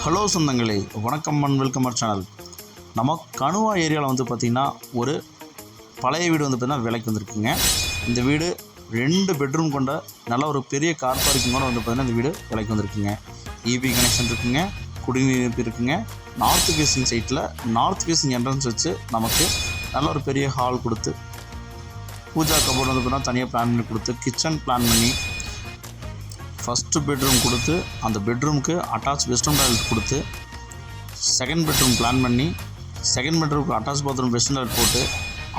Hello சொந்தங்களே, வணக்கம் and welcome our channel. நம்ம கணுவா ஏரியாவில் வந்து பார்த்திங்கன்னா ஒரு பழைய வீடு வந்து பார்த்திங்கன்னா விலைக்கு வந்திருக்குங்க. இந்த வீடு 2 பெட்ரூம் கொண்ட நல்ல ஒரு பெரிய கார் பார்க்கிங்கோட வந்து பார்த்திங்கன்னா இந்த வீடு விலைக்கு வந்திருக்குங்க. இபி கனெக்ஷன் இருக்குங்க, குடிநீர் இணைப்பு இருக்குங்க. நார்த் ஃபேஸிங் சைட்டில் நார்த் ஃபேஸிங் என்ட்ரன்ஸ் வச்சு நமக்கு நல்ல ஒரு பெரிய ஹால் கொடுத்து பூஜா கபோர்டு வந்து பார்த்திங்கன்னா தனியாக பிளான் பண்ணி கொடுத்து கிச்சன் பிளான் பண்ணி ஃபஸ்ட்டு பெட்ரூம் கொடுத்து அந்த பெட்ரூமுக்கு அட்டாச் வெஸ்டர்ன் டாய்லெட் கொடுத்து செகண்ட் பெட்ரூம் பிளான் பண்ணி செகண்ட் பெட்ரூமுக்கு அட்டாச் பாத்ரூம் வெஸ்டர்ன் டாய்லெட் போட்டு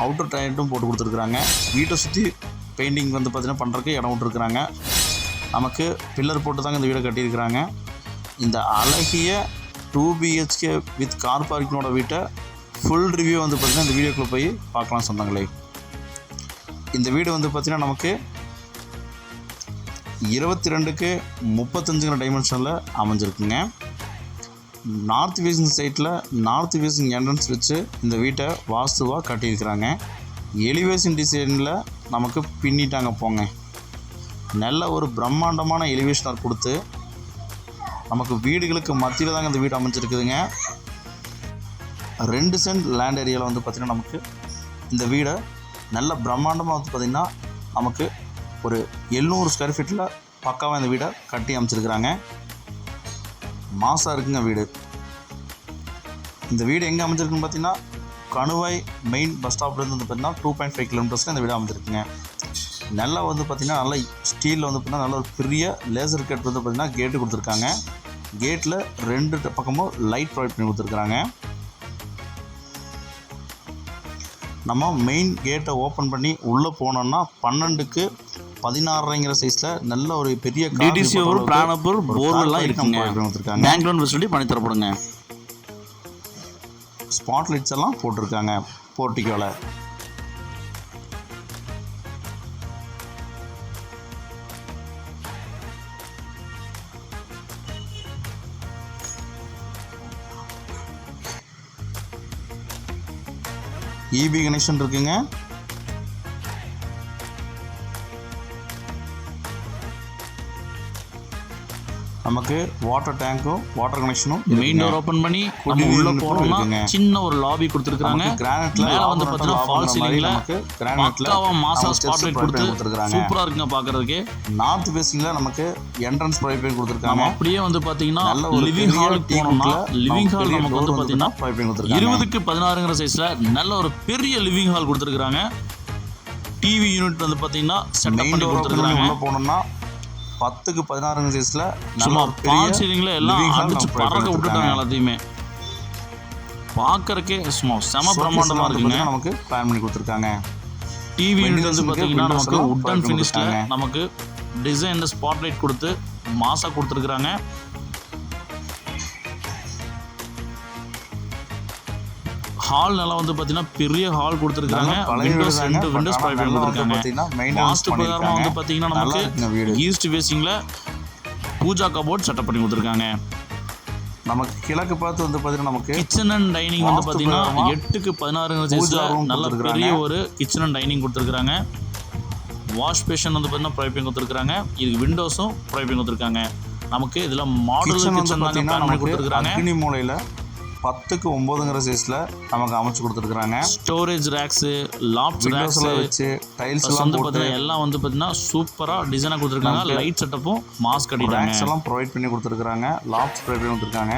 அவுட்டர் டாய்லெட்டும் போட்டு கொடுத்துருக்குறாங்க. வீட்டை சுற்றி பெயிண்டிங் வந்து பார்த்திங்கன்னா பண்ணுறதுக்கு இடம் விட்டுருக்குறாங்க. நமக்கு பில்லர் போட்டு தாங்க இந்த வீடை கட்டியிருக்கிறாங்க. இந்த அழகிய 2 BHK வித் கார் பார்க்கிங்கோட வீட்டை ஃபுல் ரிவ்யூ வந்து பார்த்திங்கன்னா இந்த வீடியோக்குள்ளே போய் பார்க்கலாம் சொந்தங்களே. இந்த வீடு வந்து பார்த்திங்கன்னா நமக்கு 22க்கு 35 டைமென்ஷனில் அமைஞ்சிருக்குங்க. நார்த் ஃபேஸிங் சைட்டில் நார்த் ஃபேஸிங் என்ட்ரன்ஸ் வச்சு இந்த வீட்டை வாஸ்துவாக கட்டியிருக்கிறாங்க. எலிவேஷன் டிசைனில் நமக்கு பின்னிட்டாங்க போங்க. நல்ல ஒரு பிரம்மாண்டமான எலிவேஷனர் கொடுத்து நமக்கு வீடுகளுக்கு மத்தியில் தாங்க இந்த வீடு அமைஞ்சிருக்குதுங்க. 2 சென்ட் லேண்ட் ஏரியாவில் வந்து பார்த்திங்கன்னா நமக்கு இந்த வீடை நல்ல பிரம்மாண்டமாக வந்து பார்த்திங்கன்னா நமக்கு ஒரு 700 ஸ்கொயர் ஃபீட்டில் பக்காவாக இந்த வீடை கட்டி அமைச்சிருக்கிறாங்க. மாசாக இருக்குங்க வீடு. இந்த வீடு எங்கே அமைஞ்சிருக்குன்னு பார்த்தீங்கன்னா கணுவாய் மெயின் பஸ் ஸ்டாப்லேருந்து வந்து பார்த்திங்கன்னா 2.5 கிலோமீட்டர்ஸில் இந்த வீடு அமைஞ்சிருக்குங்க. நல்லா வந்து பார்த்திங்கன்னா நல்ல ஸ்டீலில் வந்து பார்த்திங்கன்னா நல்ல ஒரு பெரிய லேசர் கேட் வந்து பார்த்திங்கன்னா கேட்டு கொடுத்துருக்காங்க. கேட்டில் 2 பக்கமும் லைட் ப்ரொவைட் பண்ணி கொடுத்துருக்குறாங்க. நம்ம மெயின் கேட்டை ஓப்பன் பண்ணி உள்ளே போனோம்னா 12க்கு 16.5 சைஸில் நல்ல ஒரு பெரிய டிடிசி ஒரு பிளானபுல் போர்வெல்லாம் இருக்குங்க. பேங்க் லோன் ஃபெசிலிட்டி பண்ணி தரப்படுங்க. ஸ்பாட் லைட்ஸ் எல்லாம் போட்டிருக்காங்க போர்ட்டிக்கோவில். இபி கனெக்ஷன் இருக்குங்க. நமக்கு வாட்டர் டேங்க்கும் வாட்டர் கனெக்ஷனும் மெயின் டோர் ஓப்பன் பண்ணி நம்ம உள்ள போறோம்னா சின்ன ஒரு லாபி கொடுத்திருக்காங்க. கிரானைட்ல மேல வந்து பார்த்தீங்கன்னா ஃபால் சீலிங்ல கிரானைட்ல மாசா ஸ்பாட் லைட் கொடுத்திருக்காங்க. சூப்பரா இருக்குங்க பார்க்கிறதுக்கு. நார்த் ஃபேஸிங்ல நமக்கு என்ட்ரன்ஸ் ப்ரொவைட் பண்ணி கொடுத்திருக்காங்க. அப்படியே வந்து பார்த்தீங்கன்னா லிவிங் ஹால் போனோம்னா லிவிங் ஹால் நமக்கு வந்து பார்த்தீங்கன்னா 20க்கு 16 சைஸ்ல நல்ல ஒரு பெரிய லிவிங் ஹால் கொடுத்திருக்காங்க. டிவி யூனிட் வந்து பார்த்தீங்கன்னா செட்டப் பண்ணி கொடுத்திருக்காங்க. உள்ள போனோம்னா 10க்கு 16 சைஸ்ல நல்ல பால் சீலிங்ல எல்லாம் அடிச்சு பறக்க விட்டுட்டாங்க. எல்லாத்தையுமே பார்க்கறக்கே செம பிரம்மாண்டமா இருக்குங்க. நமக்கு பிளான் பண்ணி கொடுத்துருக்காங்க. டிவி யூனிட் வந்து பார்த்தீங்கன்னா நமக்கு வுட்டன் ஃபினிஷ்ல நமக்கு டிசைன் ஸ்பாட் லைட் கொடுத்து மாசா கொடுத்துருக்காங்க. ஹால் நல்லா வந்து பார்த்தீங்கன்னா பெரிய ஹால் கொடுத்துருக்காங்க. விண்டோஸ் 2 விண்டோஸ் ப்ரொவைட் பண்ணி கொடுத்துருக்காங்க. வாஸ்து பிரகாரமா வந்து பார்த்தீங்கன்னா நமக்கு ஈஸ்ட் ஃபேஸிங்ல பூஜா கபோர்ட் செட்டப் பண்ணி கொடுத்துருக்காங்க. நமக்கு கிழக்கு பார்த்து வந்து பார்த்தீங்கன்னா நமக்கு கிச்சன் அண்ட் டைனிங் வந்து பார்த்தீங்கன்னா 8க்கு 16 சைஸ்ல நல்ல பெரிய ஒரு கிச்சன் அண்ட் டைனிங் கொடுத்துருக்காங்க. வாஷ் பேஷன் வந்து பார்த்தீங்கன்னா ப்ரொவைட் பண்ணி கொடுத்துருக்காங்க. இதுக்கு விண்டோஸும் ப்ரொவைட் பண்ணி கொடுத்துருக்காங்க. நமக்கு இதில் மாடல் கிச்சன் தாங்க பிளான் பண்ணி கொடுத்துருக்காங்க. அக்னி மூலையில் 10க்கு 9 சைஸ்ல நமக்கு அமைச்சு கொடுத்துருக்காங்க. ஸ்டோரேஜ் ரேக்ஸ், லாப்ஸ் ரேக்ஸ் வச்சு டைல்ஸ் எல்லாம் போட்டு எல்லாம் வந்து பார்த்தீங்கன்னா சூப்பரா டிசைனா கொடுத்துருக்காங்க. லைட் செட்டப்பும் மாஸ்க் கட்டிட்டாங்க. ரேக்ஸ் எல்லாம் ப்ரொவைட் பண்ணி கொடுத்துருக்காங்க. லாப்ஸ் ப்ரொவைட் பண்ணி கொடுத்துருக்காங்க.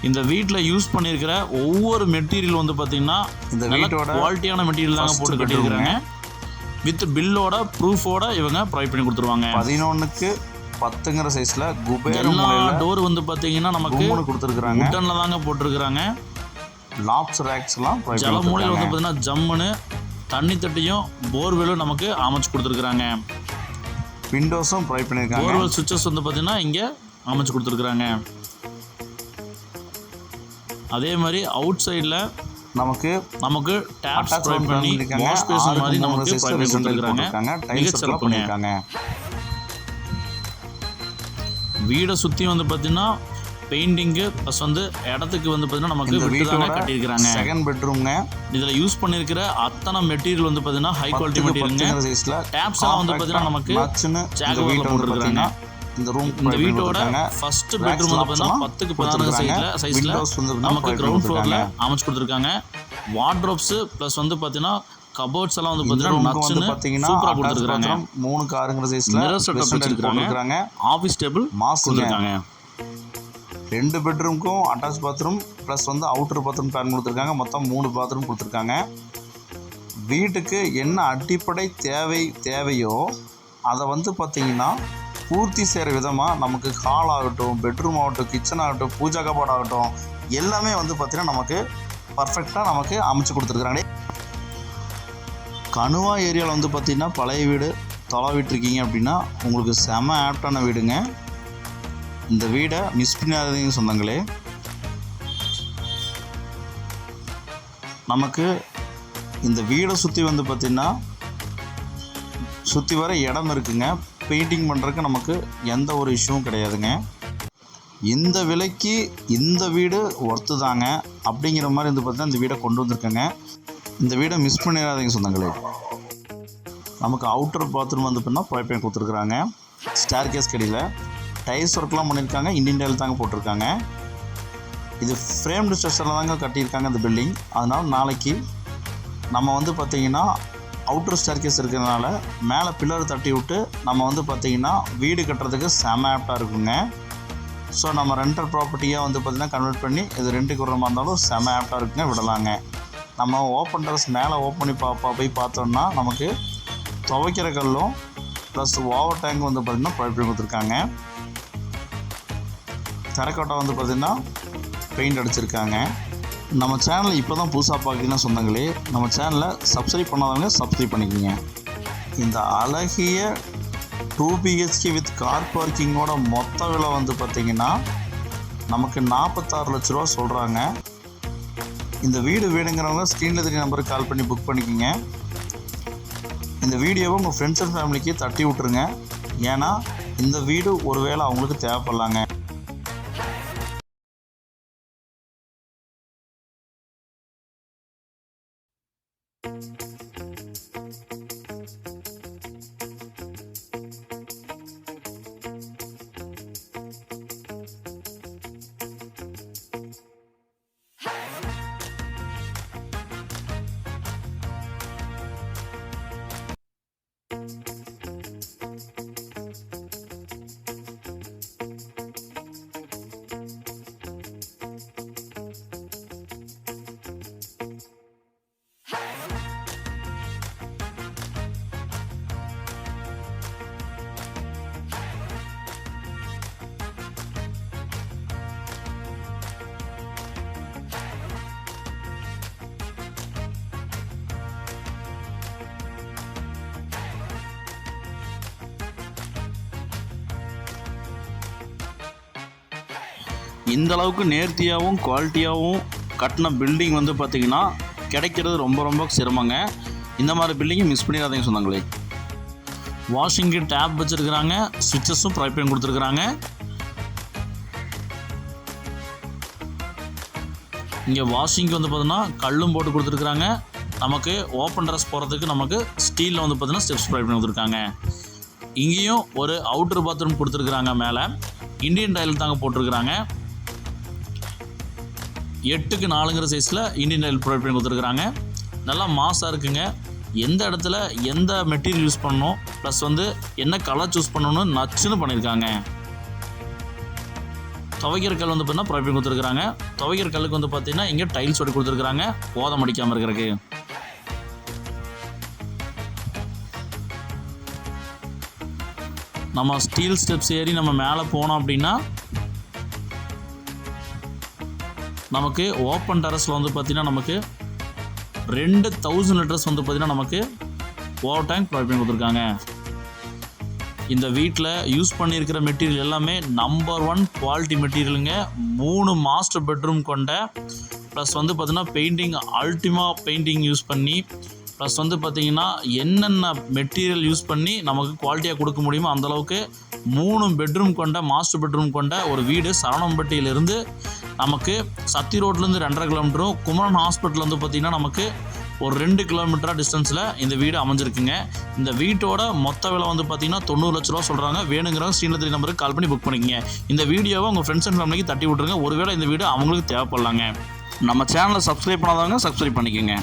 இந்த வீட்டில் யூஸ் பண்ணியிருக்கிற ஒவ்வொரு மெட்டீரியல் வந்து பார்த்தீங்கன்னா இந்த வீட்டோட குவாலிட்டியான மெட்டீரியல் தாங்க போட்டு கட்டியிருக்காங்க. வித் பில்லோட ப்ரூஃபோட இவங்க ப்ரொவைட் பண்ணி கொடுத்துருவாங்க. 11க்கு 10 சைஸ்ல குபேர மூலையில டோர் வந்து பாத்தீங்கன்னா நமக்கு கொடுத்துருக்காங்க. வுட்டன்ல தாங்க போட்டுருக்காங்க. லாப்ஸ் ரேக்ஸ் எல்லாம் ஜல மூலையில வந்து பாத்தீங்கன்னா ஜம்முன்னு தண்ணி தட்டியும் போர்வெலும் நமக்கு அமைச்சு கொடுத்துருக்காங்க. விண்டோஸும் ப்ரொவைட் பண்ணிருக்காங்க. போர்வெல் சுவிட்சஸ் வந்து பாத்தீங்கன்னா இங்க அமைச்சு கொடுத்துருக்காங்க. அதே மாதிரி அவுட் சைடுல நமக்கு டேப்ஸ் ப்ரொவைட் பண்ணி வாஷ் பேசின் மாதிரி நமக்கு ப்ரொவைட் பண்ணிருக்காங்க. டைல்ஸ் எல்லாம் பண்ணிருக்காங்க. வீடை சுற்றி வந்து பார்த்தீங்கன்னா பெயிண்டிங்கு ப்ளஸ் வந்து இடத்துக்கு வந்து பார்த்தீங்கன்னா நமக்கு வீட்டோட கட்டியிருக்கிறாங்க. செகண்ட் பெட்ரூம்ங்க. இதில் யூஸ் பண்ணியிருக்கிற அத்தனை மெட்டீரியல் வந்து பார்த்தீங்கன்னா ஹை குவாலிட்டி மெட்டீரியலுங்க. டேப்ஸ் எல்லாம் வந்து பார்த்தீங்கன்னா நமக்கு ஜாகுவாரில் போட்டுருக்காங்க. இந்த வீட்டோட ஃபர்ஸ்ட் பெட்ரூம் வந்து பார்த்தீங்கன்னா 10க்கு 14 சைஸில் நமக்கு கிரவுண்ட் ஃப்ளோரில் அமைச்சு கொடுத்துருக்காங்க. வார்ட்ரோப்ஸ் ப்ளஸ் வந்து பார்த்தீங்கன்னா கபோர்ட்ஸ் எல்லாம் வந்து பார்த்தீங்கன்னா சூப்பராக கொடுத்துருக்காங்க. 3 காருங்கிற சைஸில் மிரர் செட்டப் வச்சிருக்காங்க. ஆஃபீஸ் டேபிள் கொடுத்துருக்காங்க. 2 பெட்ரூமுக்கும் அட்டாச் பாத்ரூம் ப்ளஸ் வந்து அவுட்டர் பாத்ரூம் பிளான் கொடுத்துருக்காங்க. மொத்தம் 3 பாத்ரூம் கொடுத்துருக்காங்க. வீட்டுக்கு என்ன அடிப்படை தேவையோ அதை வந்து பார்த்திங்கன்னா பூர்த்தி செய்கிற விதமாக நமக்கு ஹால் ஆகட்டும், பெட்ரூம் ஆகட்டும், கிச்சன் ஆகட்டும், பூஜா கபோர்ட் ஆகட்டும் எல்லாமே வந்து பார்த்திங்கன்னா நமக்கு பர்ஃபெக்டாக நமக்கு அமைச்சு கொடுத்துருக்குறாங்க. கணுவா ஏரியாவில் வந்து பார்த்திங்கன்னா பழைய வீடு தொலைவிட்டுருக்கீங்க அப்படின்னா உங்களுக்கு செம ஆப்டான வீடுங்க. இந்த வீடை மிஸ் பண்ணாதீங்க சொந்தங்களே. நமக்கு இந்த வீடை சுற்றி வந்து பார்த்திங்கன்னா சுற்றி வர இடம் இருக்குங்க. பெயிண்டிங் பண்ணுறதுக்கு நமக்கு எந்த ஒரு இஷ்யூவும் கிடையாதுங்க. இந்த விலைக்கு இந்த வீடு ஒர்த்து தாங்க அப்படிங்கிற மாதிரி வந்து பார்த்திங்கன்னா இந்த வீடை கொண்டு வந்திருக்கேங்க. இந்த வீடை மிஸ் பண்ணிடாதீங்க சொந்தங்களே. நமக்கு அவுட்டர் பாத்ரூம் வந்து பார்த்தீங்கன்னா ப்ரொவைட் கொடுத்துருக்குறாங்க. ஸ்டேர் கேஸ் கடியில் டைல்ஸ் ஒர்க்லாம் பண்ணியிருக்காங்க. இண்டியன் டைல் தாங்க போட்டிருக்காங்க. இது ஃப்ரேம்டு ஸ்ட்ரக்சரில் தாங்க கட்டியிருக்காங்க இந்த பில்டிங். அதனால் நாளைக்கு நம்ம வந்து பார்த்திங்கன்னா அவுட்டர் ஸ்டேர் கேஸ் இருக்கிறதுனால மேலே பில்லர் தட்டி விட்டு நம்ம வந்து பார்த்திங்கன்னா வீடு கட்டுறதுக்கு செம ஆப்டாக இருக்குங்க. ஸோ நம்ம ரெண்டல் ப்ராப்பர்ட்டியாக வந்து பார்த்திங்கன்னா கன்வெர்ட் பண்ணி இது ரெண்டுக்கு விடுற மாதிரி இருந்தாலும் செம ஆப்டாக இருக்குங்க, விடலாங்க. நம்ம ஓப்பன் டெரஸ் மேலே ஓப்பன் பண்ணி போய் பார்த்தோம்னா நமக்கு துவைக்கிற கல்லும் ப்ளஸ் ஓவர் டேங்க் வந்து பார்த்திங்கன்னா ப்ரொவைட் பண்ணி கொடுத்துருக்காங்க. தரைக்கோட்டை வந்து பார்த்திங்கன்னா பெயிண்ட் அடிச்சிருக்காங்க. நம்ம சேனலை இப்போ தான் புதுசாக பார்க்குறீங்கன்னா சொந்தங்களே, நம்ம சேனலை சப்ஸ்கிரைப் பண்ணாதவங்க சப்ஸ்கிரைப் பண்ணிக்கோங்க. இந்த அழகிய 2 BHK வித் கார் பார்க்கிங்கோட மொத்த விலை வந்து பார்த்திங்கன்னா நமக்கு 46 லட்ச ரூபா சொல்கிறாங்க. இந்த வீடு வேணுங்கிறவங்க ஸ்க்ரீனில் தெரிய நம்பருக்கு கால் பண்ணி புக் பண்ணிக்கோங்க. இந்த வீடியோவை உங்கள் ஃப்ரெண்ட்ஸ் அண்ட் ஃபேமிலிக்கு தட்டி விட்ருங்க. ஏன்னா இந்த வீடு ஒருவேளை அவங்களுக்கு தேவைப்படலாங்க. இந்த அளவுக்கு நேர்த்தியாகவும் குவாலிட்டியாகவும் கட்டின பில்டிங் வந்து பார்த்திங்கன்னா கிடைக்கிறது ரொம்ப ரொம்ப சிரமங்க. இந்த மாதிரி பில்டிங்கை மிஸ் பண்ணிடாதீங்க சொன்னாங்களே. வாஷிங்கு டேப் வச்சுருக்குறாங்க. சுவிட்சஸும் ப்ரொவைட் பண்ணி கொடுத்துருக்குறாங்க. இங்கே வாஷிங்க்கு வந்து பார்த்தீங்கன்னா கல்லும் போட்டு கொடுத்துருக்குறாங்க. நமக்கு ஓப்பன் ட்ரெஸ் போகிறதுக்கு நமக்கு ஸ்டீலில் வந்து பார்த்தீங்கன்னா ஸ்டெப்ஸ் ப்ரொவைட் பண்ணி கொடுத்துருக்காங்க. இங்கேயும் ஒரு அவுட்டர் பாத்ரூம் கொடுத்துருக்குறாங்க. மேலே இண்டியன் டைல் தாங்க போட்டிருக்கிறாங்க. 8க்கு 4 சைஸில் இண்டியன் டைல் ப்ரொவைட் பண்ணி கொடுத்துருக்குறாங்க. நல்லா மாஸாக இருக்குங்க. எந்த இடத்துல எந்த மெட்டீரியல் யூஸ் பண்ணணும் ப்ளஸ் வந்து என்ன கலர் சூஸ் பண்ணணும்னு நச்சுன்னு பண்ணியிருக்காங்க. துவைக்கிற கல் வந்து பார்த்தீங்கன்னா ப்ரொவைட் பண்ணி கொடுத்துருக்குறாங்க. துவைக்கிற கல்லுக்கு வந்து பார்த்தீங்கன்னா இங்கே டைல்ஸ் ஒட்டி கொடுத்துருக்குறாங்க ஓதம் அடிக்காமல் இருக்கிறதுக்கு. நம்ம ஸ்டீல் ஸ்டெப்ஸ் ஏறி நம்ம மேலே போனோம் அப்படின்னா நமக்கு ஓப்பன் டெரஸில் வந்து பார்த்திங்கன்னா நமக்கு 2000 லிட்டர்ஸ் வந்து பார்த்திங்கன்னா நமக்கு ஓவர் டேங்க் ப்ரொவைட் பண்ணி கொடுத்துருக்காங்க. இந்த வீட்டில் யூஸ் பண்ணியிருக்கிற மெட்டீரியல் எல்லாமே நம்பர் 1 குவாலிட்டி மெட்டீரியலுங்க. 3 மாஸ்டர் பெட்ரூம் கொண்ட ப்ளஸ் வந்து பார்த்திங்கன்னா பெயிண்டிங் அல்டிமா பெயிண்டிங் யூஸ் பண்ணி ப்ளஸ் வந்து பார்த்திங்கன்னா என்னென்ன மெட்டீரியல் யூஸ் பண்ணி நமக்கு குவாலிட்டியாக கொடுக்க முடியுமோ அந்தளவுக்கு 3 பெட்ரூம் கொண்ட மாஸ்டர் பெட்ரூம் கொண்ட ஒரு வீடு சரவணம்பட்டியிலிருந்து நமக்கு சத்தி ரோட்லேருந்து 2.5 கிலோமீட்டரும், குமரன் ஹாஸ்பிட்டல் வந்து பார்த்திங்கன்னா நமக்கு ஒரு 2 கிலோமீட்டர் டிஸ்டன்ஸில் இந்த வீடு அமைஞ்சிருக்குங்க. இந்த வீட்டோட மொத்த விலை வந்து பார்த்திங்கன்னா 90 லட்ச ரூபா சொல்கிறாங்க. வேணுங்கிறவங்க ஸ்ரீநகரி நம்பருக்கு கால் பண்ணி புக் பண்ணிக்கங்க. இந்த வீடியோவை உங்கள் ஃப்ரெண்ட்ஸ் அண்ட் ஃபேமிலிக்கு தட்டி விட்ருங்க. ஒருவேளை இந்த வீடு அவங்களுக்கு தேவைப்படலாங்க. நம்ம சேனலை சப்ஸ்கிரைப் பண்ணாதவங்க சப்ஸ்கிரைப் பண்ணிக்கோங்க.